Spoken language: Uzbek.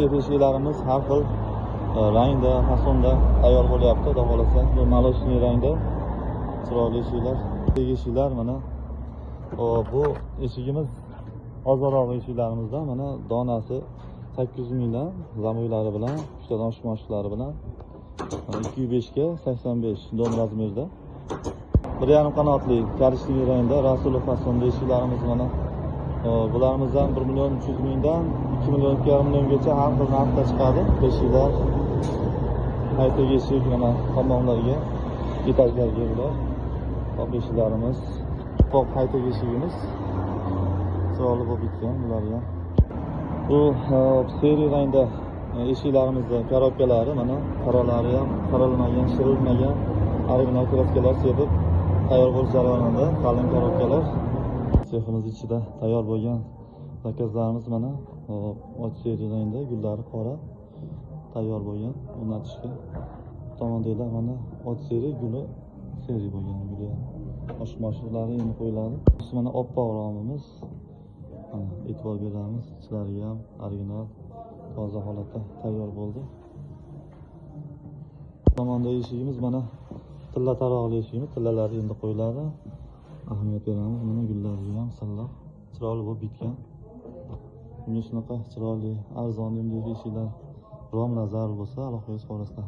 Eshiklarimiz har xil rangda, fasonda tayyor bo'lyapti. Xudo xolasa, bu молочный rangda chiroyli eshiklar. Eshiklar mana bu eshigimiz ozroq eshiklarimizdan mana donasi 800 mingdan zamoylari bilan, uchtadan oshmashlari bilan 205 ga 85 don razmerda. 1,5 qanotli korishli rangda Rasulov fasonda eshiklarimiz mana bularımızdan 1 milyon 300 mingdan 2 milyon 2,5 milliongacha har xil narxda chiqadi. Eshiklar, qaytaga eshik, mana tomonlarga, etajlarga bular. Top eshiklarimiz, top qaytaga eshigimiz chiroyli bo'lib bitgan bular ham. Bu seri rangda eshiklarimizda korobkalari mana qaralari ham qaralmagan, shirilmagan original kraskalar sepib tayyor bo'lish jarayonida qalin korobkalar. Seximiz ichida tayyor bo'lgan zakazlarimiz mana och seri rangda gullari qora tayyor bo'lgan o'rnatishga. Tomondagilar mana och seri guli seri bo'lgan guli. Oshmashlari endi qo'yiladi. Mana oppoq romimiz. E'tibor beramiz. Ichlariga ham original toza holatda tayyor bo'ldi. Tomondagi eshigimiz mana tilla taroqli eshigimiz. Tillalari endi qo'yiladi. Ahamiyat beramiz. Mana gullariga ham silliq, chiroyli bo'lib bitgan. Bunga shunaqa chiroyli, arzon eshiklar rom nazar bo'lsa, Alloh o'z qorasida.